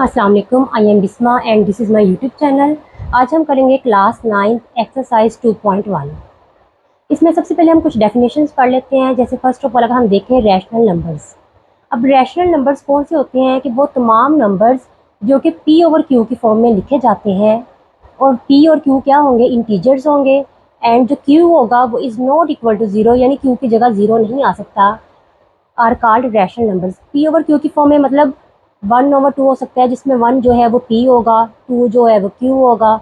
अस्सलाम वालेकुम, I am Bisma and this is my YouTube channel. आज हम करेंगे क्लास 9 एक्सरसाइज 2.1। इसमें सबसे पहले हम कुछ डेफिनेशंस पढ़ लेते हैं। जैसे फर्स्ट ऑफ ऑल अगर हम देखें रैशनल नंबर्स। अब रैशनल नंबर्स कौन से होते हैं कि वो तमाम नंबर्स जो कि पी ओवर क्यू की फॉर्म में लिखे जाते हैं, और पी और क्यू क्या होंगे, इंटीजर्स होंगे। एंड जो क्यू होगा वो is not equal to zero, यानी क्यू की जगह ज़ीरो नहीं आ सकता। Are called rational numbers. P over Q की फॉर्म में मतलब 1/2 हो सकता है, जिसमें 1 जो है वो पी होगा, 2 जो है वो क्यू होगा,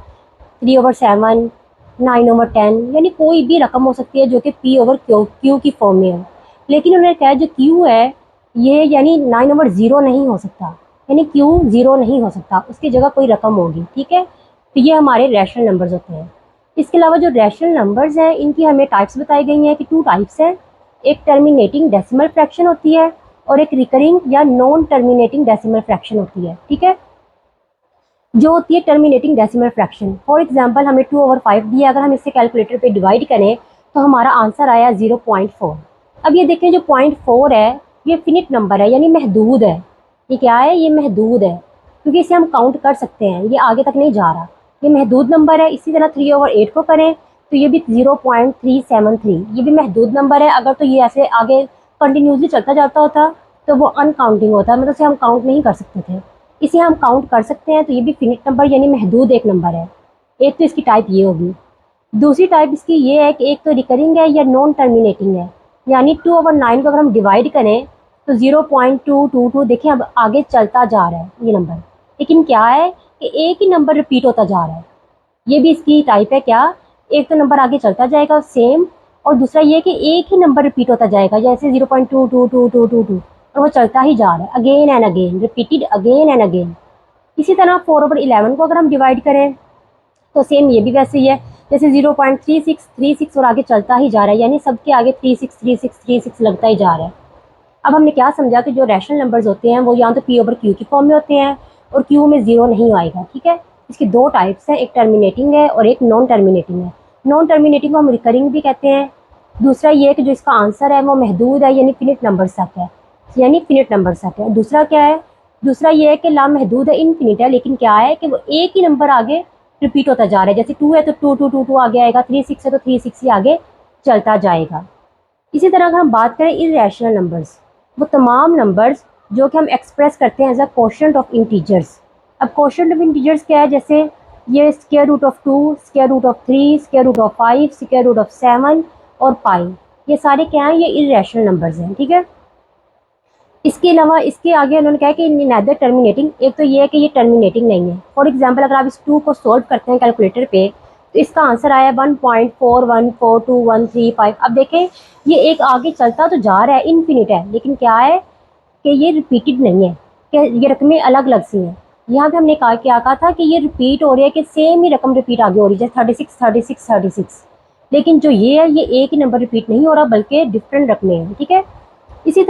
3/7, 9/10, यानी कोई भी रकम हो सकती है जो कि पी ओवर क्यू की फॉर्म में हो। लेकिन उन्होंने कहा जो क्यू है ये यानी 9/0 नहीं हो सकता, यानी क्यू ज़ीरो नहीं हो सकता, उसकी जगह कोई रकम होगी। ठीक है, तो ये हमारे रैशनल नंबर्स होते हैं। इसके अलावा जो रैशनल नंबर्स हैं इनकी हमें टाइप्स बताई गई हैं कि 2 टाइप्स हैं। एक टर्मिनेटिंग डेसिमल फ्रैक्शन होती है और एक रिकरिंग या नॉन टर्मिनेटिंग डेसिमल फ्रैक्शन होती है। ठीक है, जो होती है terminating decimal fraction, for example हमें 2/5 दिया, अगर हम इससे कैलकुलेटर पे डिवाइड करें तो हमारा आंसर आया 0.4। अब ये देखें जो 0.4 है ये फिनिट नंबर है, यानी महदूद है। ये क्या है, ये महदूद है क्योंकि इसे हम काउंट कर सकते हैं, ये आगे तक नहीं जा रहा, ये महदूद नंबर है। इसी तरह 3/8 को करें तो ये भी 0.373, ये भी महदूद नंबर है। अगर तो ये ऐसे आगे कंटिन्यूसली चलता जाता होता तो वो अनकाउंटिंग होता, मतलब उसे हम काउंट नहीं कर सकते थे। इसे हम काउंट कर सकते हैं, तो ये भी फिनिट नंबर यानी महदूद एक नंबर है। एक तो इसकी टाइप ये होगी। दूसरी टाइप इसकी ये है कि एक तो रिकरिंग है या नॉन टर्मिनेटिंग है, यानी 2/9 को अगर हम डिवाइड करें तो 0.222, देखिए अब आगे चलता जा रहा है ये नंबर, लेकिन क्या है कि एक ही नंबर रिपीट होता जा रहा है। ये भी इसकी टाइप है। क्या, एक तो नंबर आगे चलता जाएगा सेम, और दूसरा ये कि एक ही नंबर रिपीट होता जाएगा, जैसे 0.22222 और वो चलता ही जा रहा है again and again, repeated again and again. इसी तरह 4/11 को अगर हम डिवाइड करें तो सेम ये भी वैसे ही है, जैसे 0.3636 और आगे चलता ही जा रहा है, यानी सबके आगे 363636 लगता ही जा रहा है। अब हमने क्या समझा कि जो रैशनल नंबर्स होते हैं वो या तो पी ओवर क्यू की फॉर्म में होते हैं और क्यू में ज़ीरो नहीं आएगा। ठीक है, इसकी दो टाइप्स हैं, एक टर्मिनेटिंग है और एक नॉन टर्मिनेटिंग है। नॉन टर्मिनेटिंग को हम रिकरिंग भी कहते हैं। दूसरा ये कि जो इसका आंसर है वो महदूद है, यानी फिनिट नंबर्स तक है, यानी फिनिट नंबर्स तक है। दूसरा क्या है, दूसरा ये है कि लामहदूद है, इनफिनिट है, लेकिन क्या है कि वो एक ही नंबर आगे रिपीट होता जा रहा है। जैसे 2 है तो 2 आगे आएगा, 36 है तो 36 ही आगे चलता जाएगा। इसी तरह अगर हम बात करें इर्रेशनल नंबर्स, वो तमाम नंबर्स जो कि हम एक्सप्रेस करते हैं as a quotient of integers. अब कोशेंट ऑफ इंटीजर्स क्या है, जैसे ये square root of 2, square root of 3, square root of 5, square root of 7 और पाई, ये सारे क्या हैं, ये इर्रेशनल नंबर्स हैं। ठीक है, इसके अलावा इसके आगे उन्होंने कहा कि नेदर टर्मिनेटिंग, एक तो ये है कि ये टर्मिनेटिंग नहीं है। फॉर एग्जांपल अगर आप इस 2 को सॉल्व करते हैं कैलकुलेटर पे तो इसका आंसर आया 1.414213 अब देखें ये एक आगे चलता तो जा रहा है, इनफिनिट है, लेकिन क्या है कि ये रिपीटेड नहीं है, कि ये रकमें अलग अलग सी हैं। यहाँ पे हमने कहा था कि ये रिपीट हो रही है, कि सेम ही रकम रिपीट आगे हो रही है, जैसे 36 लेकिन जो ये है ये एक ही नंबर रिपीट नहीं हो रहा बल्कि डिफरेंट रकमें हैं। ठीक है, इसी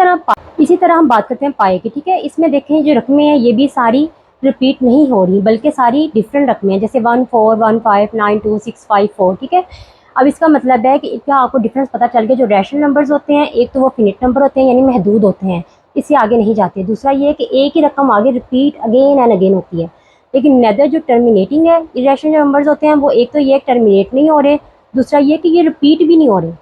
तरह हम बात करते हैं पाए की। ठीक है, इसमें देखें जो रकमें हैं ये भी सारी रिपीट नहीं हो रही बल्कि सारी डिफरेंट रकमें हैं, जैसे 14159265 4। ठीक है, अब इसका मतलब है कि क्या आपको डिफरेंस पता चल गया। जो रैशनल नंबर्स होते हैं एक तो वो फिनिट नंबर होते हैं यानी महदूद होते हैं, इससे आगे नहीं जाते। दूसरा ये है कि एक ही रकम आगे रिपीट अगेन एंड अगेन होती है। लेकिन नेदर जो टर्मिनेटिंग है, इरेशनल नंबर्स होते हैं वो एक तो ये टर्मिनेट नहीं हो रहे, दूसरा ये कि ये रिपीट भी नहीं हो रहे।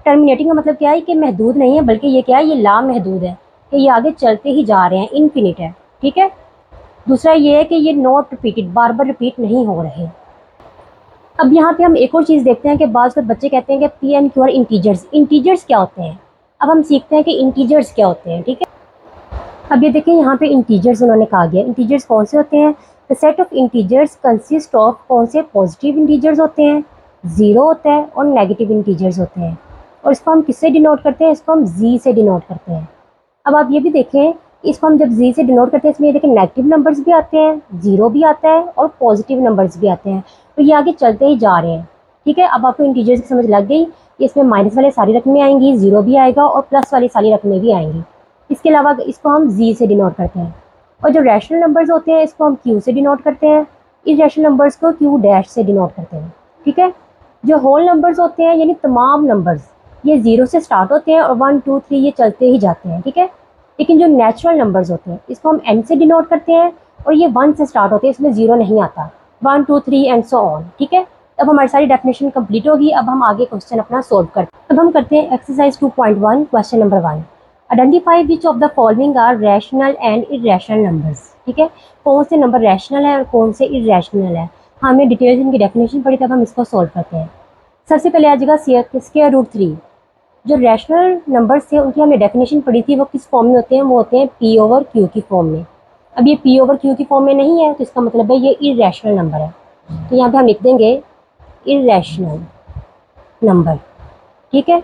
टर्मिनेटिंग का मतलब क्या है कि महदूद नहीं है बल्कि ये क्या है, ये लामहदूद है, कि ये आगे चलते ही जा रहे हैं, इनफिनिट है। ठीक है, दूसरा ये है कि ये not repeated, bar bar repeat नहीं हो रहे। अब यहाँ पे हम एक और चीज़ देखते हैं कि बाज़ बच्चे कहते हैं कि P and Q R integers. Integers क्या होते हैं, अब हम सीखते हैं कि इंटीजर्स क्या होते हैं। ठीक है, अब ये देखें यहाँ पे इंटीजर्स उन्होंने कहा गया, इंटीजर्स कौन से होते हैं। The set of integers consist of, कौन से, पॉजिटिव इंटीजर्स होते हैं, ज़ीरो होता है, और नेगेटिव इंटीजर्स होते हैं। और इसको हम किससे डिनोट करते हैं, इसको हम जी से डिनोट करते हैं। अब आप ये भी देखें, इसको हम जब जी से डिनोट करते हैं इसमें ये देखें नेगेटिव नंबर्स भी आते हैं, ज़ीरो भी आता है और पॉजिटिव नंबर्स भी आते हैं, तो ये आगे चलते ही जा रहे हैं। ठीक है, अब आपको इंटीजर्स की समझ लग गई, इसमें माइनस वाले सारी रकमें आएंगी, ज़ीरो भी आएगा और प्लस वाली सारी रकमें भी आएंगी। इसके अलावा इसको हम जी से डिनोट करते हैं। और जो रैशनल नंबर्स होते हैं इसको हम क्यू से डिनोट करते हैं, इरेशनल नंबर्स को क्यू डैश से डिनोट करते हैं। ठीक है, जो होल नंबर्स होते हैं यानी तमाम नंबर्स, ये ज़ीरो से स्टार्ट होते हैं और 1 2 3 ये चलते ही जाते हैं। ठीक है, लेकिन जो नेचुरल नंबर्स होते हैं इसको हम एन से डिनोट करते हैं, और ये 1 से स्टार्ट होते हैं, इसमें 0 नहीं आता, 1 2 3 एंड सो ऑन। ठीक है, अब हमारी सारी डेफिनेशन कंप्लीट होगी। अब हम आगे क्वेश्चन अपना सोल्व करते हैं। अब हम करते हैं exercise 2.1 question number 1। Identify which of the following are rational and irrational numbers. ठीक है, कौन से नंबर रैशनल है और कौन से इरेशनल है। हमने डिटेल्स इनकी डेफिनेशन पढ़ी, तब हम इसको सोल्व करते हैं। सबसे पहले आ जाएगा स्क्वायर रूट 3। जो रैशनल नंबर्स थे उनकी हमने डेफिनेशन पढ़ी थी, वो किस फॉर्म में होते हैं, वो होते हैं पी ओवर क्यू की फॉर्म में। अब ये पी ओवर क्यू की फॉर्म में नहीं है, तो इसका मतलब है ये इरेशनल नंबर है। तो यहाँ पे हम लिख देंगे इरेशनल नंबर। ठीक है,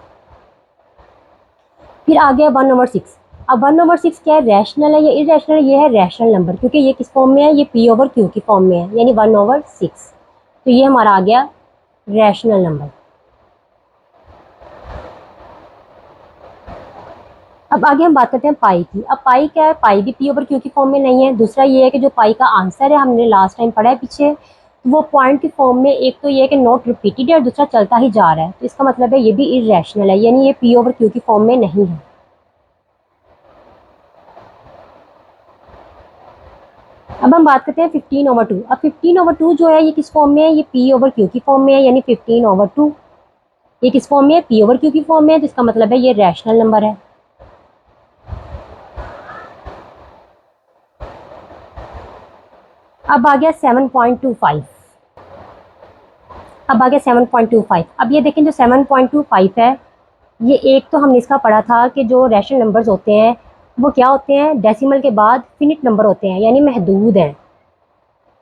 फिर आ गया 1/6। अब 1/6 क्या है, रैशनल है या इरेशनल है, ये है रैशनल नंबर, क्योंकि ये किस फॉर्म में है, ये पी ओवर क्यू की फॉर्म में है, यानी 1/6। तो ये हमारा आ गया रैशनल नंबर। अब आगे हम बात करते हैं पाई की। अब पाई क्या है, पाई भी पी ओवर क्यू की फॉर्म में नहीं है। दूसरा ये है कि जो पाई का आंसर है, हमने लास्ट टाइम पढ़ा है पीछे, तो वो पॉइंट की फॉर्म में, एक तो ये है कि नॉट रिपीटेड है और दूसरा चलता ही जा रहा है, तो इसका मतलब है ये भी इरेशनल है, यानी ये पी ओवर क्यू की फॉर्म में नहीं है। अब हम बात करते हैं 15/2। अब 15/2 जो है ये किस फॉर्म में है, ये पी ओवर क्यू की फॉर्म में है, यानी 15/2 ये किस फॉर्म में है, पी ओवर क्यू की फॉर्म में है, तो इसका मतलब है ये रैशनल नंबर है। अब आ गया 7.25। अब आ गया 7.25। अब ये देखें, जो 7.25 है, ये एक तो हमने इसका पढ़ा था कि जो रैशनल नंबर्स होते हैं वो क्या होते हैं, डेसिमल के बाद फिनिट नंबर होते हैं, यानी महदूद हैं।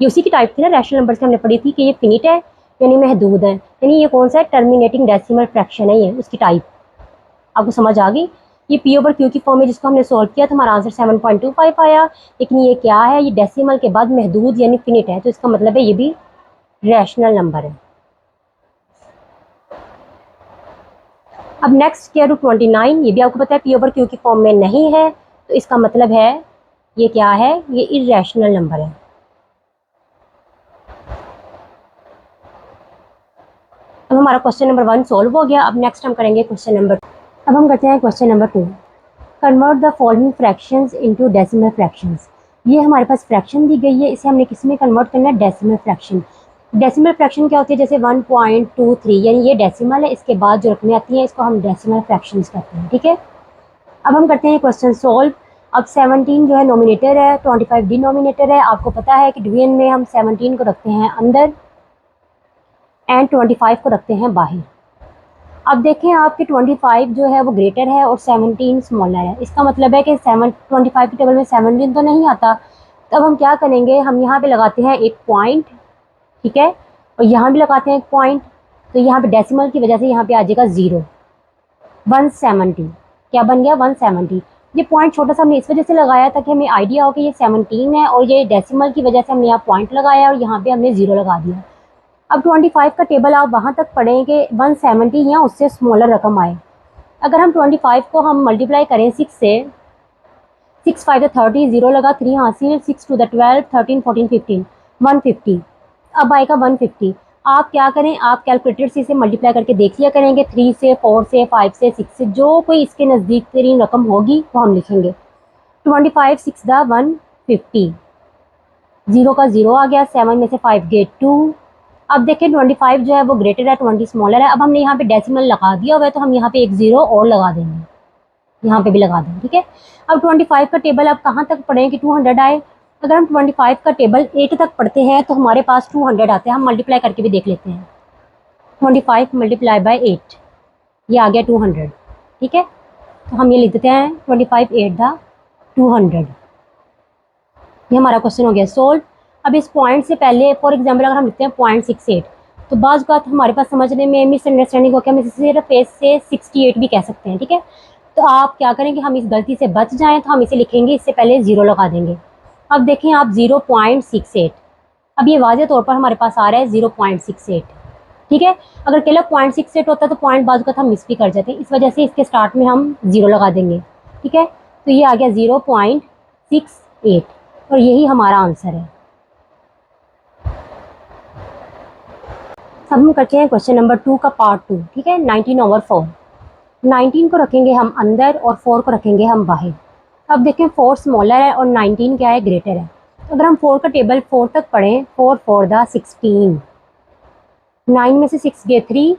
ये उसी की टाइप थी ना रैशनल नंबर्स की, हमने पढ़ी थी कि ये फिनिट है यानी महदूद है, यानी ये कौन सा है, टर्मिनेटिंग डेसिमल फ्रैक्शन है, ये उसकी टाइप। आपको समझ आ गई। ये पी ओवर क्यू की फॉर्म में जिसको हमने सॉल्व किया तो हमारा आंसर 7.25 आया, लेकिन ये क्या है, ये डेसिमल के बाद महदूद यानी फिनिट है, तो इसका मतलब है ये भी रैशनल नंबर है। अब नेक्स्ट स्क्वायर रूट 29, ये भी आपको पता है पी ओवर क्यू की फॉर्म में नहीं है, तो इसका मतलब है ये क्या है, ये इरेशनल नंबर है। अब हमारा क्वेश्चन नंबर 1 सॉल्व हो गया। अब नेक्स्ट हम करेंगे क्वेश्चन नंबर 2। अब हम करते हैं question number 2। Convert the following fractions into decimal fractions. ये हमारे पास फ्रैक्शन दी गई है, इसे हमने किस में कन्वर्ट करना है, डेसिमल फ्रैक्शन। डेसिमल फ्रैक्शन क्या होती है, जैसे 1.23, यानी ये डेसिमल है, इसके बाद जो रकमें आती हैं इसको हम डेसिमल फ्रैक्शंस कहते हैं। ठीक है, अब हम करते हैं क्वेश्चन सॉल्व। अब 17 जो है नोमिनेटर है, 25 डिनोमिनेटर है। आपको पता है कि डिवीजन में हम 17 को रखते हैं अंदर एंड 25 को रखते हैं बाहर। अब देखें आपके 25 जो है वो ग्रेटर है और 17 स्मॉलर है, इसका मतलब है कि 25 की टेबल में 17 तो नहीं आता। तब हम क्या करेंगे, हम यहाँ पे लगाते हैं एक पॉइंट, ठीक है, और यहाँ भी लगाते हैं एक पॉइंट। तो यहाँ पे डेसिमल की वजह से यहाँ पे आ जाएगा 0, 170। क्या बन गया, 170। ये पॉइंट छोटा सा हमने इस वजह से लगाया ताकि हमें आइडिया हो कि ये 17 है, और ये डेसिमल की वजह से हमने यहाँ पॉइंट लगाया और यहाँ पे हमने 0 लगा दिया। अब 25 का टेबल आप वहाँ तक पढ़ें कि 170 या उससे स्मॉलर रकम आए। अगर हम 25 को हम मल्टीप्लाई करें 6 से, 6 5 30, 0 लगा, 3 हासिल, 6 2 12, 13 14 15, 150। अब आएगा 150। आप क्या करें, आप कैलकुलेटर से इसे मल्टीप्लाई करके देख लिया करेंगे, 3 से, 4 से, 5 से, 6 से, जो कोई इसके नज़दीक तरीन रकम होगी वो हम लिखेंगे। 25 6 दा 150, 0 का 0 आ गया, 7 में से 5 गए 2। अब देखें 25 जो है वो ग्रेटर है, 20 स्मॉलर है। अब हमने यहाँ पे डेसिमल लगा दिया हुआ है, तो हम यहाँ पे एक 0 और लगा देंगे, यहाँ पे भी लगा देंगे। ठीक है, अब 25 का टेबल आप कहाँ तक पढ़ें कि 200 आए। अगर हम 25 का टेबल 8 तक पढ़ते हैं तो हमारे पास 200 आते हैं। हम मल्टीप्लाई करके भी देख लेते हैं, 25 मल्टीप्लाई बाई 8, ये आ गया 200। ठीक है, तो हम ये लिख देते हैं 25 8 दा 200। ये हमारा क्वेश्चन हो गया सोल्व। अब इस पॉइंट से पहले फॉर एग्जाम्पल अगर हम लिखते हैं 0.68, तो बाज़ बात हमारे पास समझने में मिसअंडरस्टैंडिंग हो के हम इसे सिर्फ फेस से 68 भी कह सकते हैं। ठीक है, तो आप क्या करेंगे, हम इस गलती से बच जाएं तो हम इसे लिखेंगे, इससे पहले 0 लगा देंगे। अब देखें आप 0.68, अब ये वाज़े तौर पर हमारे पास आ रहा है 0.68। ठीक है, अगर केवल 0.68 होता तो पॉइंट बाजू का हम मिस भी कर जाते हैं, इस वजह से इसके स्टार्ट में हम 0 लगा देंगे। ठीक है, तो ये आ गया 0.68 और यही हमारा आंसर है। अब हम करते हैं क्वेश्चन नंबर 2 का पार्ट 2। ठीक है, 19/4। 19 को रखेंगे हम अंदर और 4 को रखेंगे हम बाहर। अब देखें 4 स्मॉलर है और 19 क्या है, ग्रेटर है। अगर हम 4 का टेबल 4 तक पढ़ें, 4 4 द 16, 9 में से 6 गए 3।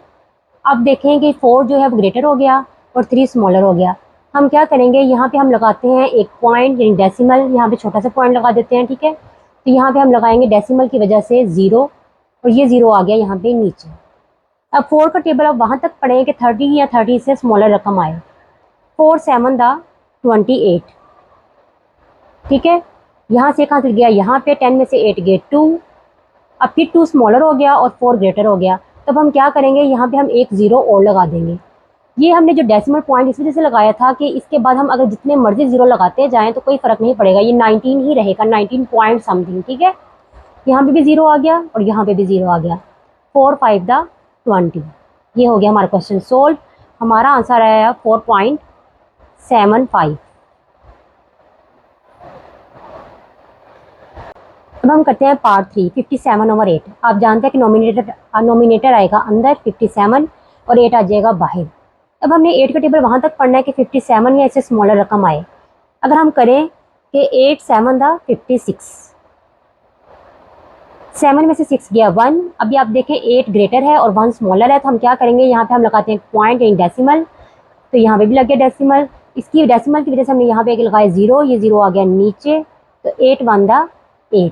अब देखें कि 4 जो है वो ग्रेटर हो गया और 3 स्मॉलर हो गया। हम क्या करेंगे, यहाँ पे हम लगाते हैं एक पॉइंट यानी डेसिमल, यहाँ पे छोटा सा पॉइंट लगा देते हैं, ठीक है। तो यहाँ पे हम लगाएंगे डेसिमल की वजह से 0, और ये 0 आ गया यहाँ पे नीचे। अब 4 का टेबल अब वहाँ तक पढ़ें कि 30 या 30 से स्मॉलर रकम आए। 4 7 द 28, ठीक है। यहाँ से कहाँ से गया, यहाँ पे 10 में से 8 गए 2। अब फिर 2 स्मॉलर हो गया और 4 ग्रेटर हो गया। तब हम क्या करेंगे, यहाँ पे हम एक 0 और लगा देंगे। ये हमने जो डेसिमल पॉइंट इस वजह से लगाया था कि इसके बाद हम अगर जितने मर्जी 0 लगाते जाएं तो कोई फ़र्क नहीं पड़ेगा, ये 19 ही रहेगा, 19 पॉइंट समथिंग, ठीक है। यहाँ पे भी 0 आ गया और यहाँ पे भी 0 आ गया। 4 5 द 20, ये हो गया हमारा क्वेश्चन सोल्व। हमारा आंसर आया 4.75। अब हम करते हैं पार्ट 3, 57/8। आप जानते हैं कि नोमिनेटर आएगा अंदर 57 और 8 आ जाएगा बाहर। अब हमने 8 का टेबल वहाँ तक पढ़ना है कि 57 या इससे स्मॉलर रकम आए। अगर हम करें कि 8 7 द 56, 7 में से 6 गया 1। अभी आप देखें 8 ग्रेटर है और 1 स्मॉलर है, तो हम क्या करेंगे, यहाँ पे हम लगाते हैं पॉइंट यानी डेसिमल। तो यहाँ पे भी लग गया डेसिमल, इसकी डेसिमल की वजह से हमने यहाँ पे एक लगाया 0, ये 0 आ गया नीचे। तो 8 1 द 8,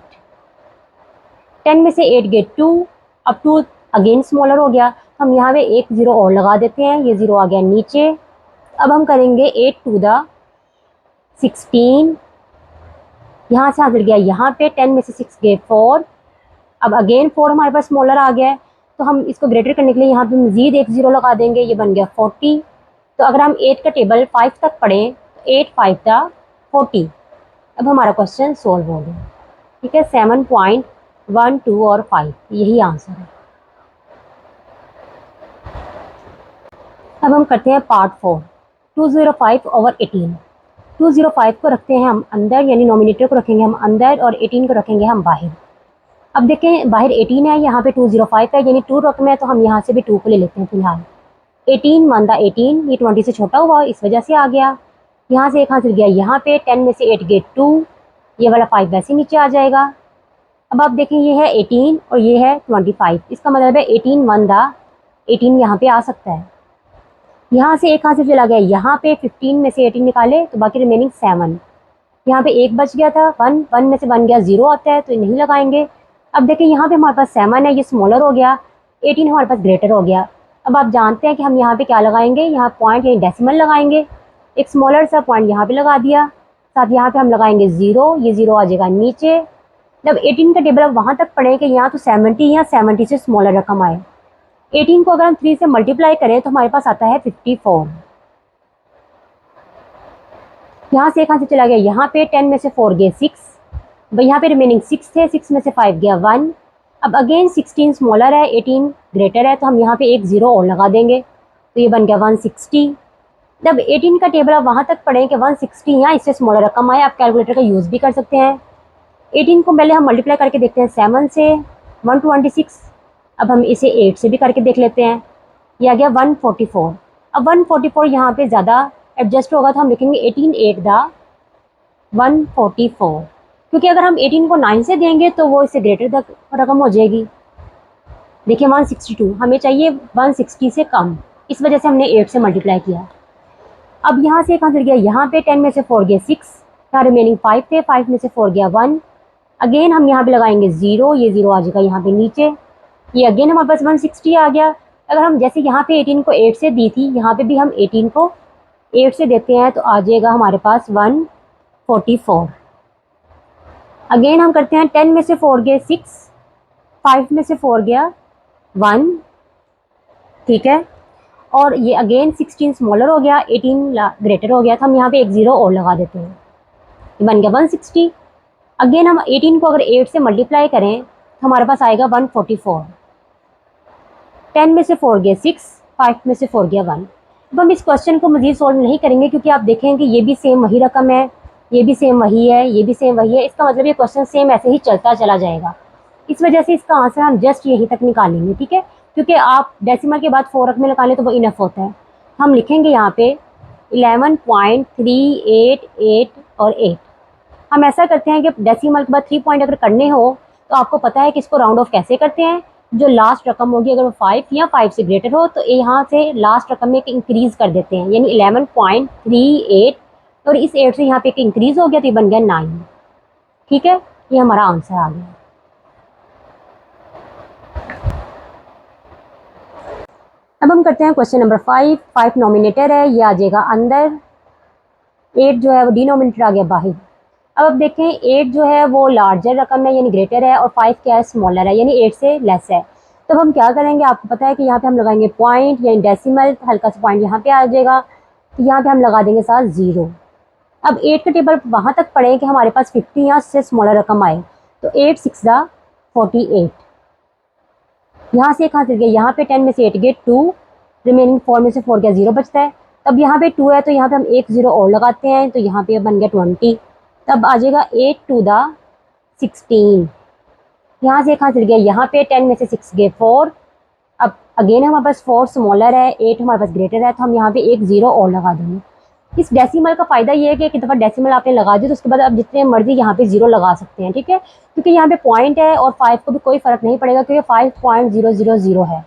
10 में से 8 गए 2। अब 2 अगेन स्मॉलर हो गया, हम यहाँ पे एक 0 और लगा देते हैं, ये 0 आ गया नीचे। अब हम करेंगे 8 2 द 16, यहाँ से हासिल गया यहाँ पे 10 में से 6 गए 4। अब अगेन 4 हमारे पास स्मॉलर आ गया है, तो हम इसको ग्रेटर करने के लिए यहाँ पे मजीद एक 0 लगा देंगे, ये बन गया 40। तो अगर हम 8 का टेबल 5 तक पढ़ें तो 8 5 द 40। अब हमारा क्वेश्चन सोल्व हो गया, ठीक है। 7.1 2 और 5 यही आंसर है। अब हम करते हैं पार्ट 4, 205/18। 205 को रखते हैं हम अंदर, यानी नॉमिनेटर को रखेंगे हम अंदर और 18 को रखेंगे हम बाहर। अब देखें बाहर 18 है, यहाँ पे 205 है, यानी 2 रकम है, तो हम यहाँ से भी 2 को ले लेते हैं फिलहाल। 18 1 द 18, ये 20 से छोटा हुआ इस वजह से आ गया। यहाँ से एक हासिल गया यहाँ पे 10 में से 8 गए 2, ये वाला 5 वैसे नीचे आ जाएगा। अब आप देखें ये है 18 और ये है 25, इसका मतलब है 18 1 द 18 यहाँ पे आ सकता है। यहाँ से एक हासिल चला गया यहाँ पे, 15 में से 18 निकाले तो बाकी रिमेनिंग 7। यहाँ पे एक बच गया था 1, 1 में से 1 गया 0 आता है, तो नहीं लगाएंगे। अब देखें यहाँ पे हमारे पास 7 है, ये स्मॉलर हो गया, 18 हमारे पास ग्रेटर हो गया। अब आप जानते हैं कि हम यहाँ पे क्या लगाएंगे, यहाँ पॉइंट यानी डेसिमल लगाएंगे। एक स्मॉलर सा पॉइंट यहाँ पे लगा दिया, साथ यहाँ पे हम लगाएंगे 0, ये 0 आ जाएगा नीचे। जब 18 का टेबल अब वहाँ तक पढ़ें कि यहाँ तो 70 या 70 से स्मॉलर रकम आए। 18 को अगर हम 3 से मल्टीप्लाई करें तो हमारे पास आता है 54। यहाँ से कहाँ से चला गया यहाँ पे 10 में से 4 गए 6, यहाँ पे रिमेनिंग 6 थे, 6 में से 5 गया 1। अब अगेन 16 स्मॉलर है, 18 ग्रेटर है, तो हम यहाँ पे एक 0 और लगा देंगे, तो ये बन गया 160। जब 18 का टेबल आप वहाँ तक पढ़ें कि 160 या इससे स्मॉलर रकम आए, आप कैलकुलेटर का यूज़ भी कर सकते हैं। 18 को पहले हम मल्टीप्लाई करके देखते हैं 7 से, 126। अब हम इसे 8 से भी करके देख लेते हैं, यह आ गया 144। अब 144 यहाँ पे ज़्यादा एडजस्ट होगा, तो हम लिखेंगे 18 8 द 144, क्योंकि अगर हम 18 को 9 से देंगे तो वो इससे ग्रेटर तक रकम हो जाएगी। देखिए 162, हमें चाहिए 160 से कम, इस वजह से हमने 8 से मल्टीप्लाई किया। अब यहाँ से कहाँ से गया यहाँ पे 10 में से 4 गया 6, यहाँ रिमेनिंग 5 थे, 5 में से 4 गया 1। अगेन हम यहाँ पे लगाएंगे 0, ये 0 आ जाएगा यहाँ पे नीचे, ये अगेन हमारे पास 160 आ गया। अगर हम जैसे यहाँ पे 18 को 8 से दी थी, यहाँ पे भी हम 18 को 8 से देते हैं, तो आ जाएगा हमारे पास 144। अगेन हम करते हैं 10 में से 4 गए 6, 5 में से 4 गया 1, ठीक है। और ये अगेन 16 स्मॉलर हो गया, 18 ग्रेटर हो गया, तो हम यहाँ पे एक 0 और लगा देते हैं, ये बन गया 160। अगेन हम 18 को अगर 8 से मल्टीप्लाई करें तो हमारे पास आएगा 144। 10 में से 4 गया 6, 5 में से 4 गया 1। अब हम इस क्वेश्चन को मज़ीद सॉल्व नहीं करेंगे, क्योंकि आप देखें कि ये भी सेम वही रकम है, ये भी सेम वही है, ये भी सेम वही है, इसका मतलब ये क्वेश्चन सेम ऐसे ही चलता चला जाएगा। इस वजह से इसका आंसर हम जस्ट यहीं तक निकालेंगे, ठीक है। क्योंकि आप डेसिमल के बाद 4 में निकालें तो वो इनफ होता है। हम लिखेंगे यहाँ पे 11.388 और 8। हम ऐसा करते हैं कि डेसिमल के बाद 3 पॉइंट अगर करने हो तो आपको पता है कि इसको राउंड ऑफ कैसे करते हैं। जो लास्ट रकम होगी अगर वो 5 या 5 से ग्रेटर हो तो यहाँ से लास्ट रकम में एक इंक्रीज कर देते हैं, यानी 11.38, और इस 8 से यहाँ पे एक इंक्रीज हो गया तो ये बन गया 9। ठीक है, ये हमारा आंसर आ गया। अब हम करते हैं क्वेश्चन नंबर 5। 5 नॉमिनेटर है, ये आ जाएगा अंदर, 8 जो है वो डिनोमिनेटर आ गया बाहर। अब आप देखें 8 जो है वो लार्जर रकम है यानी ग्रेटर है, और 5 क्या है, स्मॉलर है यानी 8 से लेस है। तो हम क्या करेंगे, आपको पता है कि यहाँ पे हम लगाएंगे पॉइंट यानी डेसिमल, हल्का सा पॉइंट यहाँ पे आ जाएगा, तो यहाँ पे हम लगा देंगे साथ 0। अब 8 का टेबल वहाँ तक पढ़ें कि हमारे पास 50 या से स्मॉलर रकम आए, तो 8 6 दा 48, यहाँ से एक हाथ गया, यहाँ पे 10 में से 8 गए 2, रिमेनिंग 4 में से 4 गया 0 बचता है। तब यहाँ पे 2 है तो यहाँ पे हम एक 0 और लगाते हैं, तो यहाँ पे बन गया 20। तब आ जाएगा 8 2 दा 16, यहाँ से एक हाथ गया, यहाँ पे 10 में से 6 गए 4। अब अगेन हमारे पास 4 स्मॉलर है, 8 हमारे पास ग्रेटर है, तो हम यहाँ पे एक 0 और लगा देंगे। इस डेसिमल का फायदा ये है कि एक दफ़ा डेसिमल आपने लगा दी तो उसके बाद आप जितने मर्जी यहाँ पे 0 लगा सकते हैं। ठीक है, क्योंकि यहाँ पे पॉइंट है और 5 को भी कोई फर्क नहीं पड़ेगा क्योंकि 5.000 है।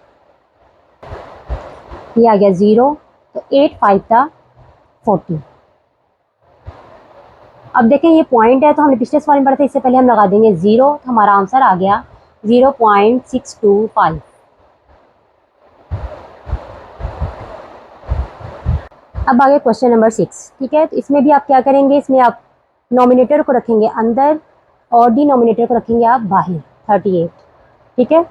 ये आ गया 0, तो 8 5 था 40। अब देखें ये पॉइंट है तो हमने पिछले सवाल में पढ़ा था, इससे पहले हम लगा देंगे 0, तो हमारा आंसर आ गया 0.625। अब आगे क्वेश्चन नंबर 6। ठीक है, तो इसमें भी आप क्या करेंगे, इसमें आप नॉमिनेटर को रखेंगे अंदर और डिनोमिनेटर को रखेंगे आप बाहर, 38। ठीक है,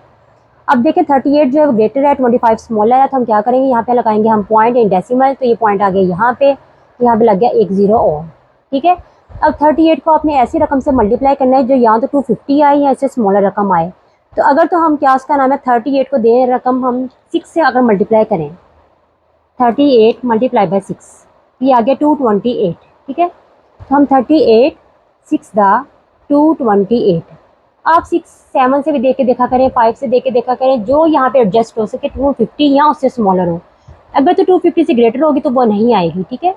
अब देखें 38 जो है वो ग्रेटर है, 25 स्मॉलर है, तो हम क्या करेंगे, यहाँ पे लगाएंगे हम पॉइंट इन डेसिमल, तो ये पॉइंट आ गया यहाँ पे लग गया एक 0 और। ठीक है, अब 38 को आपने ऐसी रकम से मल्टीप्लाई करना है जो यहाँ तो 250 आई या इससे स्मॉलर रकम आए। तो अगर तो हम क्या उसका नाम है 38 को दे रकम हम 6 से अगर मल्टीप्लाई करें, 38 मल्टीप्लाई बाई 6, ये आ गया 228। ठीक है, तो हम 38 6 दा 228। आप 6 7 से भी दे के देखा करें, 5 से दे के देखा करें, जो यहाँ पे एडजस्ट हो सके 250 या उससे स्मॉलर हो। अगर तो 250 से ग्रेटर होगी तो वो नहीं आएगी। ठीक है,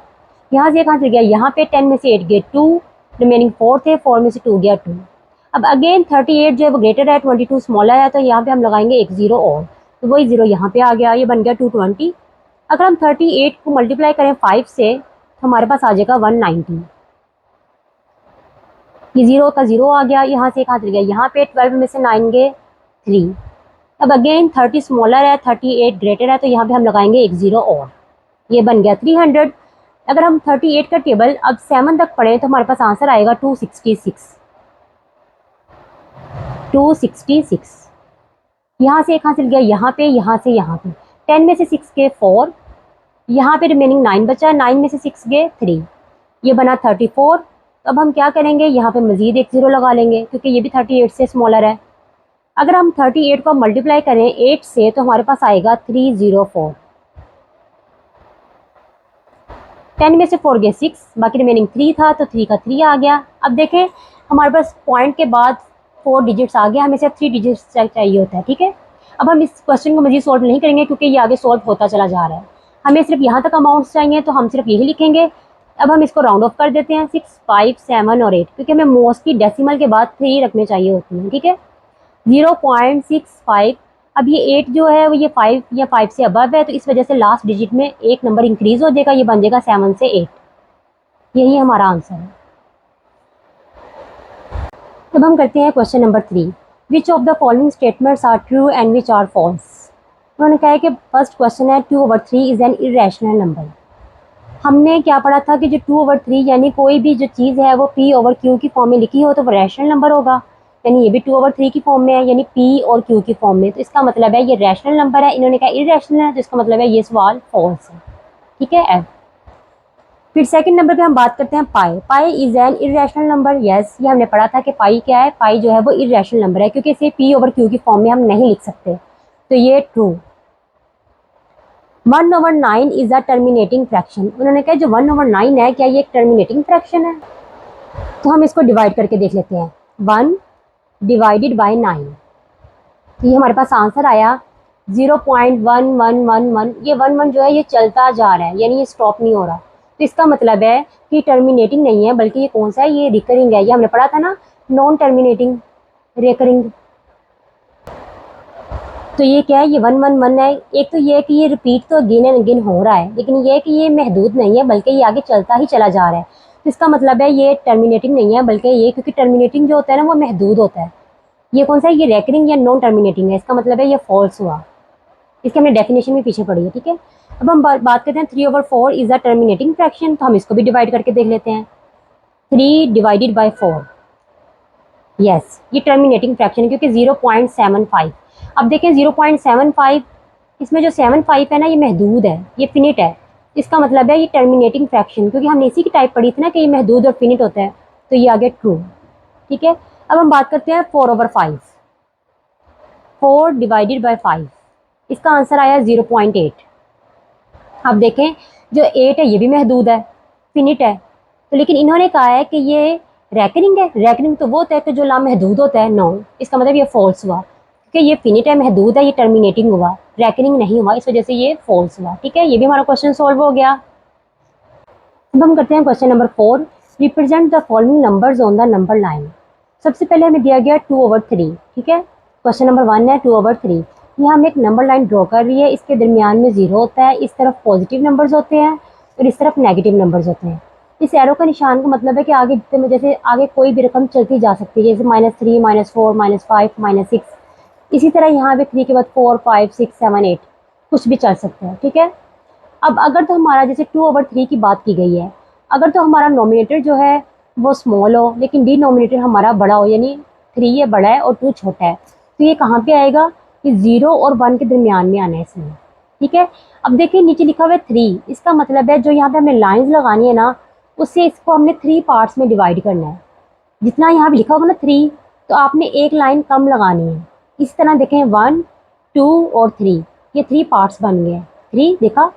यहाँ से कहाँ से गया, यहाँ पे 10 में से 8 गए 2, रिमेनिंग 4 थे, 4 में से 2 गया 2। अब अगेन 38 जो है वो ग्रेटर है, 22 स्मॉलर है, तो यहाँ पे हम लगाएंगे एक 0 और, तो वही 0 यहाँ पे आ गया, ये बन गया 220। अगर हम 38 को मल्टीप्लाई करें 5 से तो हमारे पास आ जाएगा 190। ये 0 का 0 आ गया, यहाँ से एक हाथ गया, यहाँ पे 12 में से 9 गए 3। अब अगेन 30 स्मॉलर है, 38 ग्रेटर है, तो यहाँ पे हम लगाएंगे एक 0 और, ये बन गया 300। अगर हम 38 का टेबल अब 7 तक पढ़ें तो हमारे पास आंसर आएगा 266। यहाँ से एक हाथ गया, यहाँ पे, यहाँ से यहाँ पे 10 में से 6 गए 4, यहाँ पे रिमेनिंग 9 बचा, 9 में से 6 गए 3, ये बना 34। तो अब हम क्या करेंगे, यहाँ पे मजीद एक 0 लगा लेंगे क्योंकि ये भी 38 से स्मॉलर है। अगर हम 38 को मल्टीप्लाई करें 8 से तो हमारे पास आएगा 304। 10 में से 4 गए 6, बाकी रिमेनिंग 3 था तो 3 का 3 आ गया। अब देखें हमारे पास पॉइंट के बाद 4 डिजिट्स आ गया, हमें सिर्फ 3 डिजिट्स चाहिए होता है। ठीक है, अब हम इस क्वेश्चन को मजीद सॉल्व नहीं करेंगे क्योंकि ये आगे सॉल्व होता चला जा रहा है। हमें सिर्फ यहाँ तक अमाउंट्स चाहिए तो हम सिर्फ यही लिखेंगे। अब हम इसको राउंड ऑफ कर देते हैं 6 5 7 और 8, क्योंकि हमें मोस्टली डेसिमल के बाद 3 रकमें चाहिए होती हैं। ठीक है, 0.65। अब ये 8 जो है वो ये 5 या 5 से अबव है, तो इस वजह से लास्ट डिजिट में एक नंबर इंक्रीज हो जाएगा, ये बन जाएगा 7 से 8। यही हमारा आंसर है। अब हम करते हैं question number 3। Which of the following statements are true and which are false. उन्होंने कहा है कि फर्स्ट क्वेश्चन है 2/3 इज एन इरेशनल नंबर। हमने क्या पढ़ा था कि जो 2/3 यानी कोई भी जो चीज़ है वो P/Q की फॉर्म में लिखी हो तो वो रैशनल नंबर होगा, यानी ये भी 2/3 की फॉर्म में है, यानी P और Q की फॉर्म में, तो इसका मतलब है ये रैशनल नंबर है। इन्होंने कहा इरेशनल है, तो इसका मतलब है ये सवाल फॉल्स है। ठीक है, फिर सेकंड नंबर पे हम बात करते हैं pi. Pi is an irrational number. Yes, ये हमने पढ़ा था कि पाई क्या है, पाई जो है वो इरेशनल नंबर है क्योंकि इसे P/Q की फॉर्म में हम नहीं लिख सकते, तो ये true. 1/9 is a terminating fraction. उन्होंने कहा जो 1/9 है क्या ये एक टर्मिनेटिंग फ्रैक्शन है, तो हम इसको डिवाइड करके देख लेते हैं। 1 डिवाइडेड बाय 9, तो ये हमारे पास आंसर आया 0.1111। ये 11 जो है ये चलता जा रहा है, यानी ये स्टॉप नहीं हो रहा। तो इसका मतलब है कि टर्मिनेटिंग नहीं है, बल्कि ये कौन सा है, ये रिकरिंग है। ये हमने पढ़ा था ना, नॉन टर्मिनेटिंग रिकरिंग। तो ये क्या है, ये 111 है। एक तो ये है कि ये रिपीट तो अगेन एंड अगेन हो रहा है, लेकिन ये है कि ये महदूद नहीं है, बल्कि ये आगे चलता ही चला जा रहा है। तो इसका मतलब है ये टर्मिनेटिंग नहीं है, बल्कि ये, क्योंकि टर्मिनेटिंग जो होता है ना वो महदूद होता है। ये कौन सा है, ये रेकरिंग या नॉन टर्मिनेटिंग है। इसका मतलब है ये फॉल्स हुआ। इसकी हमने डेफिनेशन भी पीछे पढ़ी है, ठीक है। अब हम बात करते हैं 3/4 इज अ टर्मिनेटिंग फ्रैक्शन। तो हम इसको भी डिवाइड करके देख लेते हैं। 3 डिवाइडेड बाई 4, यस, ये टर्मिनेटिंग फ्रैक्शन है, क्योंकि 0.75। अब देखें 0.75, इसमें जो 75 है ना, ये महदूद है, ये फिनिट है। इसका मतलब है ये टर्मिनेटिंग फ्रैक्शन, क्योंकि हमने इसी की टाइप पढ़ी थी ना कि ये महदूद और फिनिट होता है। तो ये आ गया ट्रू, ठीक है। अब हम बात करते हैं 4/5। 4 डिवाइडेड बाई 5, इसका आंसर आया 0.8। अब देखें जो 8 है ये भी महदूद है, फिनिट है। तो लेकिन इन्होंने कहा है कि ये रैकनिंग है। रैकनिंग तो वो होता है कि जो लामहदूद होता है, नो। इसका मतलब ये फॉल्स हुआ, क्योंकि ये फिनिट है, महदूद है, ये टर्मिनेटिंग हुआ, रैकनिंग नहीं हुआ, इस वजह से ये फॉल्स हुआ, ठीक है। ये भी हमारा क्वेश्चन सॉल्व हो गया। अब हम करते हैं question number 4। Represent the following numbers on the number line. सबसे पहले हमें दिया गया 2/3, ठीक है। क्वेश्चन नंबर 1 है 2/3। यहाँ हम एक नंबर लाइन ड्रॉ कर रही है, इसके दरमियान में 0 होता है, इस तरफ पॉजिटिव नंबर्स होते हैं और इस तरफ नेगेटिव नंबर्स होते हैं। इस एरो का निशान का मतलब है कि आगे जितने, जैसे आगे कोई भी रकम चलती जा सकती है, जैसे -3, -4, -5, -6। इसी तरह यहाँ पे 3 के बाद 4, 5, 6, 7, 8 कुछ भी चल सकता है, ठीक है। अब अगर तो हमारा जैसे 2/3 की बात की गई है, अगर तो हमारा नोमिनेटर जो है वो स्मॉल हो, लेकिन डिनोमिनेटर हमारा बड़ा हो, यानी 3 ये बड़ा है और 2 छोटा है, तो ये कहाँ पे आएगा, कि 0 और 1 के दरमियान में आना है इसमें, ठीक है। अब देखिए नीचे लिखा हुआ है 3, इसका मतलब है जो यहाँ पे हमें लाइंस लगानी है ना, उससे इसको हमने 3 पार्ट्स में डिवाइड करना है। जितना यहाँ पे लिखा होगा ना 3, तो आपने एक लाइन कम लगानी है। इस तरह देखें 1, 2 और 3, ये 3 पार्ट्स बन गए। 3 देखा,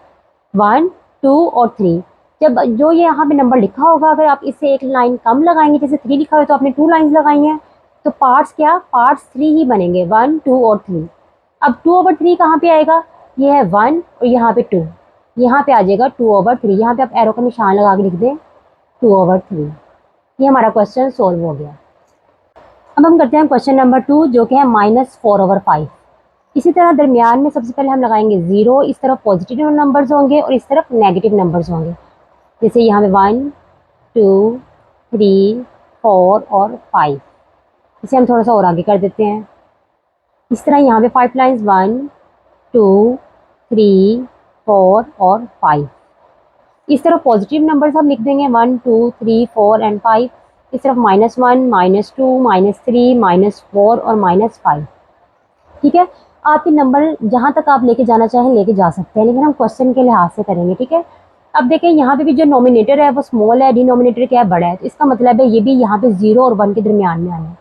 1, 2 और 3। जब जो ये यहाँ पे नंबर लिखा होगा, अगर आप इससे एक लाइन कम लगाएंगे, जैसे 3 लिखा हुआ है तो आपने 2 लाइन्स लगाई हैं, तो पार्ट्स क्या, पार्ट्स 3 ही बनेंगे, 1, 2 और 3। अब 2/3 कहाँ पे आएगा, ये है 1 और यहाँ पे 2, यहाँ पे आ जाएगा 2/3। यहाँ पे आप एरो का निशान लगा के लिख दें 2/3। ये हमारा क्वेश्चन सोल्व हो गया। अब हम करते हैं क्वेश्चन नंबर 2, जो कि है -4/5। इसी तरह दरमियान में सबसे पहले हम लगाएंगे 0, इस तरफ पॉजिटिव नंबर्स होंगे और इस तरफ नेगेटिव नंबर्स होंगे। जैसे यहाँ पे 1, 2, 3, 4 और 5। इसे हम थोड़ा सा और आगे कर देते हैं। इस तरह यहाँ पे 5 लाइन्स, 1, 2, 3, 4 और 5। इस तरफ पॉजिटिव नंबर्स हम लिख देंगे 1, 2, 3, 4 एंड 5। इस तरफ -1, -2, -3, -4 और -5, ठीक है। आपके नंबर जहाँ तक आप लेके जाना चाहें लेके जा सकते हैं, लेकिन हम क्वेश्चन के लिहाज से करेंगे, ठीक है। अब देखें यहाँ पे भी जो नोमिनेटर है वो स्मॉल है, डिनोमिनेटर क्या है, बड़ा है, तो इसका मतलब है ये भी यहाँ पे 0 और 1 के दरमियान में आना है।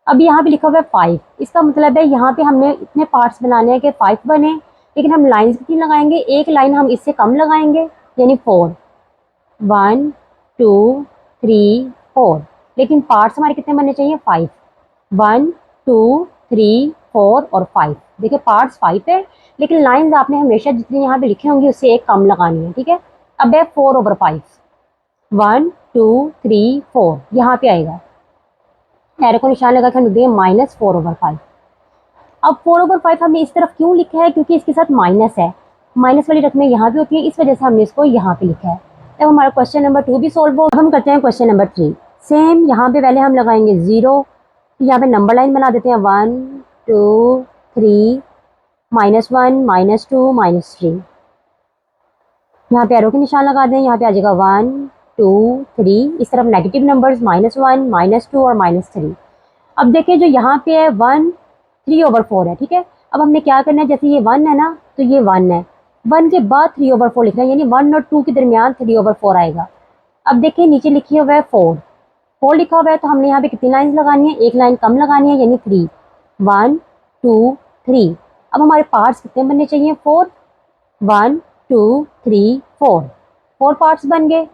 अब यहाँ पे लिखा हुआ है 5, इसका मतलब है यहाँ पे हमने इतने पार्ट्स बनाने हैं कि 5 बने, लेकिन हम लाइन्स कितनी लगाएंगे, एक लाइन हम इससे कम लगाएंगे, यानी 4, 1, 2, 3, 4। लेकिन पार्ट्स हमारे कितने बनने चाहिए, 5, 1, 2, 3, 4 और 5। देखिए पार्ट्स 5 है, लेकिन लाइंस आपने हमेशा जितनी यहाँ पे लिखे होंगी उससे एक कम लगानी है, ठीक है। अब है 4/5, 1, 2, 3, 4, यहाँ पे आएगा, एरो को निशान लगा कर लिख देंगे -4/5। अब 4/5 हमने इस तरफ क्यों लिखा है, क्योंकि इसके साथ माइनस है, माइनस वाली रकमें यहाँ भी होती है, इस वजह से हमने इसको यहाँ पे लिखा है। अब हमारा क्वेश्चन नंबर 2 भी सोल्व हो। अब हम करते हैं क्वेश्चन नंबर 3। सेम यहाँ पे पहले हम लगाएंगे 0, यहाँ पे नंबर लाइन बना देते हैं 1, 2, 3, -1, -2, -3। यहाँ पे एरो के निशान लगा दें, यहाँ पे आ जाएगा 1, 2, 3। इस तरफ नेगेटिव नंबर्स -1, -2 और -3। अब देखिए जो यहाँ पे है 1, 3/4 है, ठीक है। अब हमने क्या करना है, जैसे ये 1 है ना, तो ये 1 है, 1 के बाद 3/4 लिखना है, यानी 1 और 2 के दरमियान 3/4 आएगा। अब देखिए नीचे लिखी हुआ है 4 लिखा हुआ है, तो हमने यहाँ पे कितनी लाइन्स लगानी है, एक लाइन कम लगानी है, यानी 3, 1, 2, 3। अब हमारे पार्ट्स कितने बनने चाहिए, 4, 1, 2, 3, 4, 4 पार्ट्स बन गए।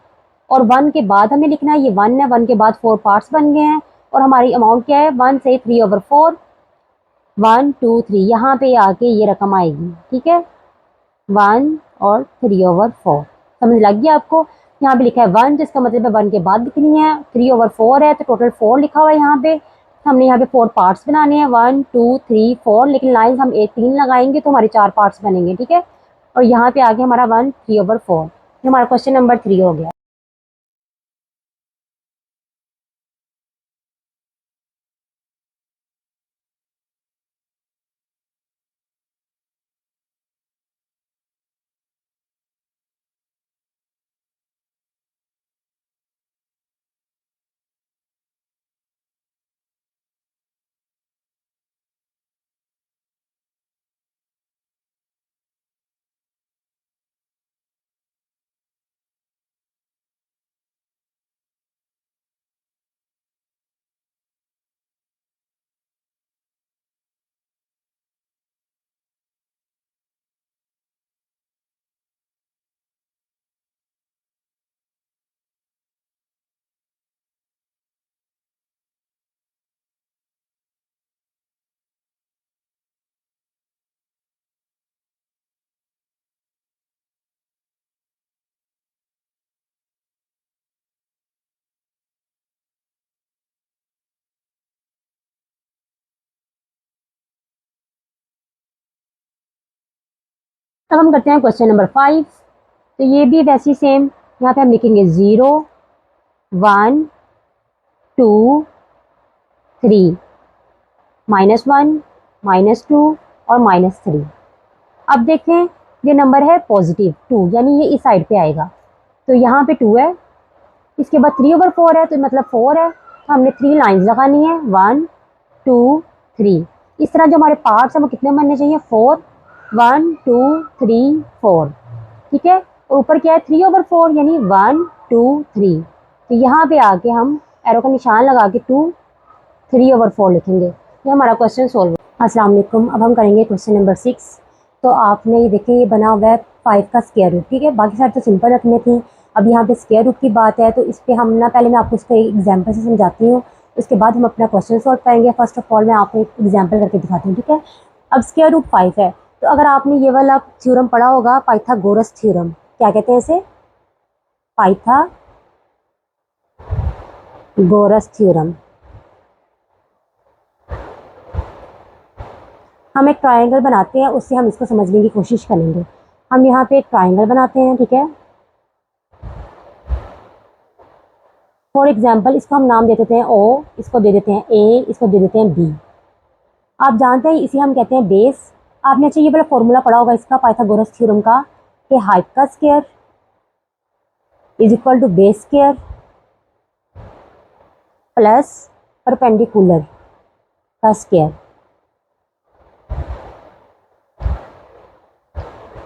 और 1 के बाद हमें लिखना है, ये 1 है, 1 के बाद 4 पार्ट्स बन गए हैं, और हमारी अमाउंट क्या है, 1 से 3/4, 1, 2, 3, यहाँ पे आके ये रकम आएगी, ठीक है, 1 और 3/4। समझ लग गया आपको। यहाँ पे लिखा है 1, जिसका मतलब है 1 के बाद लिखनी है। 3/4 है तो टोटल 4 लिखा हुआ है यहाँ पे। हमने यहाँ पे 4 पार्ट्स बनाने हैं, 1 2 3 4, लेकिन लाइन हम एक 3 लगाएंगे तो हमारे 4 पार्ट्स बनेंगे, ठीक है। और यहाँ पे आगे हमारा 1 3/4, ये हमारा क्वेश्चन नंबर 3 हो गया। अब हम करते हैं क्वेश्चन नंबर 5। तो ये भी वैसे ही सेम, यहाँ पे हम लिखेंगे 0 1 2 3, -1 -2 और -3। अब देखें ये नंबर है पॉजिटिव 2, यानी ये इस साइड पे आएगा। तो यहाँ पे 2 है, इसके बाद 3/4 है तो मतलब 4 है, तो हमने 3 लाइन्स लगानी है, 1 2 3। इस तरह जो हमारे पार्ट्स हैं वो कितने बनने चाहिए, 4, 1 2 3 4, ठीक है। और ऊपर क्या है 3/4, यानी 1 2 3। तो यहाँ पे आके हम एरो का निशान लगा के 2 3/4 लिखेंगे। ये हमारा क्वेश्चन सॉल्व। अस्सलाम वालेकुम। अब हम करेंगे क्वेश्चन नंबर 6। तो आपने ये देखें ये बना हुआ है 5 का स्क्वायर रूट, ठीक है। बाकी सारे तो सिंपल रखने थी, अब यहाँ पे स्क्वायर रूट की बात है तो इस पर हम ना, पहले मैं आपको इसको एग्जाम्पल से समझाती हूँ, उसके बाद हम अपना क्वेश्चन सॉल्व करेंगे। फर्स्ट ऑफ ऑल मैं आपको एक एग्जाम्पल करके दिखाती हूँ, ठीक है। अब स्क्वायर रूट 5 है, तो अगर आपने ये वाला थ्योरम पढ़ा होगा, पाइथागोरस थ्योरम, क्या कहते हैं इसे, पाइथागोरस थ्योरम। हम एक ट्रायंगल बनाते हैं, उससे हम इसको समझने की कोशिश करेंगे। हम यहाँ पे एक ट्रायंगल बनाते हैं, ठीक है। फॉर एग्जाम्पल इसको हम नाम दे देते हैं ओ, इसको दे देते हैं ए, इसको दे देते हैं बी। आप जानते हैं इसे हम कहते हैं बेस। आपने अच्छा ये वाला फॉर्मूला पढ़ा होगा इसका, पाइथागोरस थ्योरम का, कि हाइट का square is equal to base square plus perpendicular का स्क्वायर।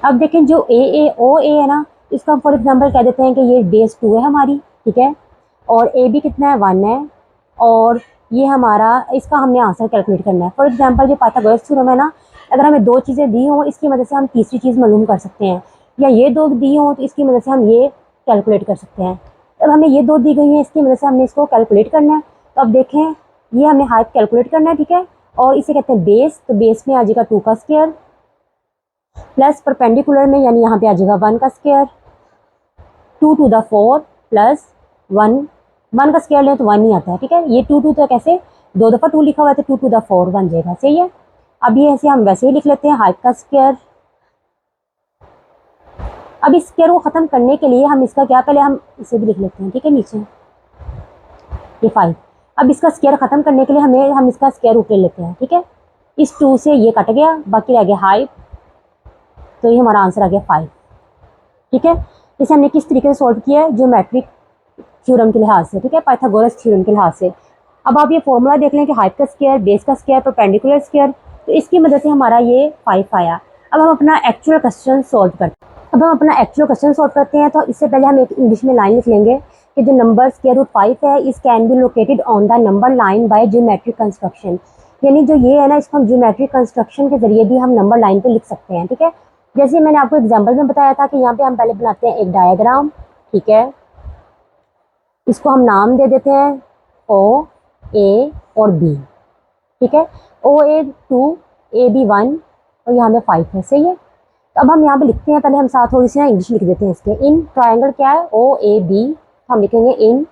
अब देखें जो ओ ए है ना, इसको हम फॉर एग्जांपल कह देते हैं कि ये बेस 2 है हमारी, ठीक है। और ए भी कितना है, 1 है। और ये हमारा, इसका हमने आंसर कैलकुलेट करना है। फॉर एग्जांपल जो पाइथागोरस थ्योरम है ना, अगर हमें 2 चीज़ें दी हों, इसकी मदद से हम तीसरी चीज़ मालूम कर सकते हैं, या ये 2 दी हों तो इसकी मदद से हम ये कैलकुलेट कर सकते हैं। अब हमें ये 2 दी गई हैं, इसकी मदद से हमने इसको कैलकुलेट करना है। तो अब देखें ये हमने हाइट कैलकुलेट करना है, ठीक है। और इसे कहते हैं बेस, तो बेस में आ जाएगा 2 का स्क्वायर प्लस परपेंडिकुलर में, यानी यहाँ पे आ जाएगा 1 का स्क्वायर, 2 to the 4 प्लस 1, 1 का स्क्वायर लें तो 1 ही आता है, ठीक है। ये 2 तो कैसे 2 दफ़ा 2 लिखा हुआ है तो 2 to the 4 बन जाएगा, सही है। अब ये ऐसे हम वैसे ही लिख लेते हैं, हाइट का स्क्वायर। अब इस स्क्वायर को ख़त्म करने के लिए हम इसका क्या, पहले हम इसे भी लिख लेते हैं, ठीक है, नीचे ये 5। अब इसका स्क्वायर ख़त्म करने के लिए हम इसका स्क्वायर रूट ले लेते हैं, ठीक है। इस 2 से ये कट गया, बाकी रह गया हाइट, तो ये हमारा आंसर आ गया 5, ठीक है। इसे हमने किस तरीके से सॉल्व किया है, ज्योमेट्रिक थ्योरम के लिहाज से, ठीक है, पाइथागोरस थ्योरम के लिहाज से। अब आप ये फॉर्मूला देख लें कि हाइट का स्क्वायर, बेस का स्क्वायर, परपेंडिकुलर स्क्वायर, तो इसकी मदद से हमारा ये 5 आया। अब हम अपना एक्चुअल क्वेश्चन सॉल्व करते हैं। तो इससे पहले हम एक इंग्लिश में लाइन लिख लेंगे कि जो नंबर स्क्वायर रूट 5 है, इस can be located on the number line by geometric construction. यानी जो ये है ना, इसको हम ज्योमेट्रिक कंस्ट्रक्शन के जरिए भी हम नंबर लाइन पे लिख सकते हैं, ठीक है। जैसे मैंने आपको एग्जाम्पल में बताया था कि यहाँ पे हम पहले बनाते हैं एक डायग्राम, ठीक है। इसको हम नाम दे देते हैं ओ, ए और बी, ठीक है। ओ ए 2, ए बी 1 और यहाँ पे 5 है, सही है। तो तो अब हम यहाँ पे लिखते हैं, पहले हम साथ थोड़ी सी ना इंग्लिश लिख देते हैं इसके। इन ट्राइंगल क्या है, ओ ए बी, हम लिखेंगे in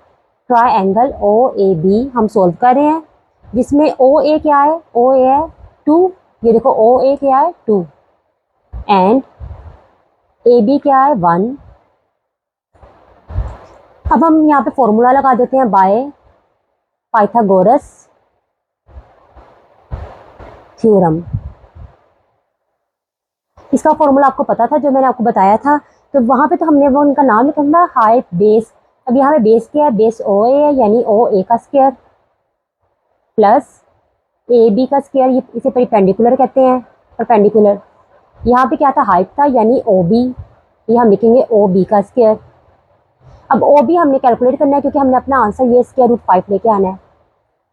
triangle O A B हम सोल्व कर रहे हैं, जिसमें ओ ए क्या है, ओ ए है 2, ये देखो ओ ए क्या है 2, एंड ए बी क्या है 1। अब हम यहाँ पे फॉर्मूला लगा देते हैं बाय पाइथागोरस थ्योरम। इसका फॉर्मूला आपको पता था जो मैंने आपको बताया था, तो वहाँ पे तो हमने वो उनका नाम लिखा था, हाइट बेस। अब यहाँ पे बेस क्या है, बेस ओ ए है, यानी ओ ए का स्क्वायर प्लस ए बी का स्क्वायर, ये इसे परपेंडिकुलर कहते हैं, परपेंडिकुलर। यहाँ पे क्या था, हाइट था, यानी ओ बी, ये हम लिखेंगे ओ बी का स्क्वायर। अब ओ बी हमने कैलकुलेट करना है क्योंकि हमने अपना आंसर ये √5 लेके आना है।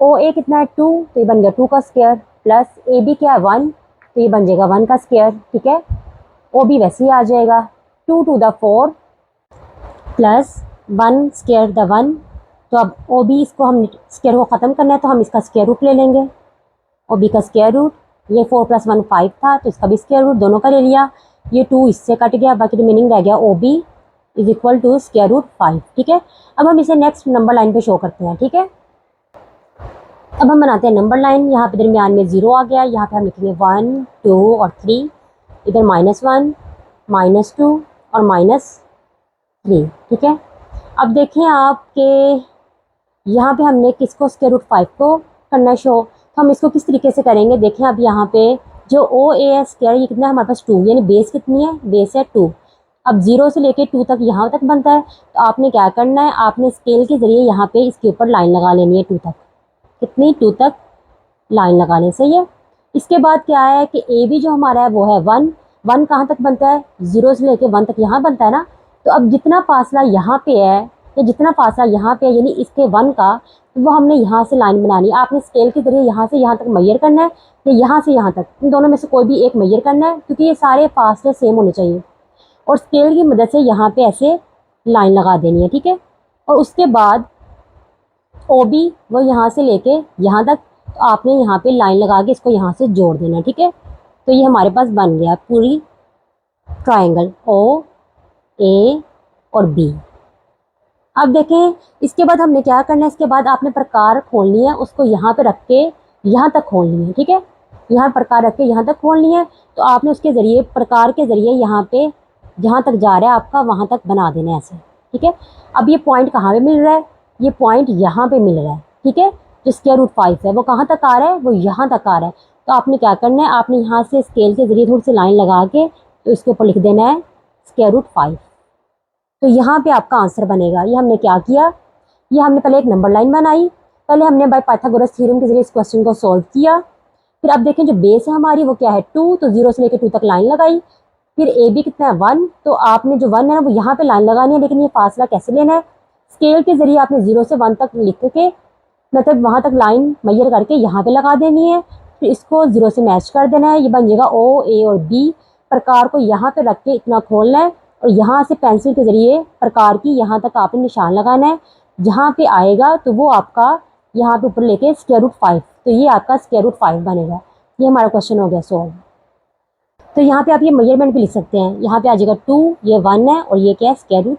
ओ ए कितना है 2, तो ये बन गया 2 का स्क्वायर, प्लस ए बी क्या है 1, तो ये बन जाएगा 1 का स्क्वायर, ठीक है। ओ बी वैसे ही आ जाएगा 2 to the 4 plus 1 square the 1। तो अब ओ बी, इसको हम स्क्वायर को ख़त्म करना है तो हम इसका स्क्वायर रूट ले लेंगे, ओ बी का स्क्वायर रूट। ये 4 + 1 5 था, तो इसका भी स्क्वायर रूट दोनों का ले लिया। ये 2 इससे कट गया, बाकी रिमेनिंग रह गया O B is equal to √5, ठीक है। अब हम इसे नेक्स्ट नंबर लाइन पे शो करते हैं, ठीक है। अब हम बनाते हैं नंबर लाइन, यहाँ पे दरमियान में 0 आ गया, यहाँ पे हम लिखेंगे 1 2 और 3, इधर -1 -2 और -3, ठीक है। अब देखें आपके यहाँ पे हमने किसको √5 को करना शो, तो हम इसको किस तरीके से करेंगे, देखें। अब यहाँ पे जो ओ ए है स्क्वायर, ये कितना है हमारे पास 2, यानी बेस कितनी है, बेस है 2। अब 0 से लेके 2 तक यहाँ तक बनता है, तो आपने क्या करना है, आपने स्केल के ज़रिए यहाँ पे इसके ऊपर लाइन लगा लेनी है 2 तक, कितनी 2 तक लाइन लगाने से। ये इसके बाद क्या है कि ए बी जो हमारा है वो है 1, 1 कहाँ तक बनता है, 0 से लेके 1 तक यहाँ बनता है ना। तो अब जितना फासला यहाँ पे है, या जितना फासला यहाँ पे है, यानी इसके 1 का, तो वो हमने यहाँ से लाइन बनानी है। आपने स्केल के जरिए यहाँ से यहाँ तक मैयर करना है, या यहाँ से यहाँ तक, इन दोनों में से कोई भी एक मैयर करना है, क्योंकि ये सारे फासले सेम होने चाहिए। और स्केल की मदद से यहाँ पे ऐसे लाइन लगा देनी है, ठीक है। और उसके बाद ओ बी वो यहाँ से लेके यहाँ तक, तो आपने यहाँ पे लाइन लगा के इसको यहाँ से जोड़ देना, ठीक है। तो ये हमारे पास बन गया पूरी ट्रायंगल ओ ए और बी। अब देखें इसके बाद हमने क्या करना है, इसके बाद आपने प्रकार खोलनी है, उसको यहाँ पे रख के यहाँ तक खोलनी है, ठीक है। यहाँ प्रकार रख के यहाँ तक खोलनी है, तो आपने उसके ज़रिए, प्रकार के ज़रिए यहाँ पे जहाँ तक जा रहा है आपका वहाँ तक बना देना है ऐसे, ठीक है। अब ये पॉइंट कहाँ पे मिल रहा है, ये पॉइंट यहाँ पे मिल रहा है, ठीक है। जो √5 है वो कहाँ तक आ रहा है, वो यहाँ तक आ रहा है। तो आपने क्या करना है, आपने यहाँ से स्केल के ज़रिए थोड़ी सी लाइन लगा के तो इसके ऊपर लिख देना है √5। तो यहाँ पे आपका आंसर बनेगा। ये हमने क्या किया, ये हमने पहले एक नंबर लाइन बनाई, पहले हमने बाय पाइथागोरस थ्योरम के जरिए इस क्वेश्चन को सॉल्व किया। फिर अब देखें जो बेस है हमारी वो क्या है 2, तो 0 से लेकर 2 तक लाइन लगाई। फिर ए बी कितना है 1, तो आपने जो 1 है ना वो यहाँ पे लाइन लगानी है, लेकिन ये फासला कैसे लेना है, स्केल के जरिए आपने 0 से 1 तक लिख के, मतलब वहाँ तक लाइन मैयर करके यहाँ पे लगा देनी है। फिर इसको 0 से मैच कर देना है, ये बन जाएगा ओ ए और बी। प्रकार को यहाँ पे रख के इतना खोलना है, और यहाँ से पेंसिल के जरिए प्रकार की यहाँ तक आपने निशान लगाना है, जहाँ पे आएगा तो वो आपका यहाँ पे ऊपर लेके √5, तो ये आपका √5 बनेगा। ये हमारा क्वेश्चन हो गया सॉल्व। तो यहाँ पे आप ये मेजरमेंट भी लिख सकते हैं, यहाँ पे आ जाएगा 2, ये 1 है और ये क्या है √5।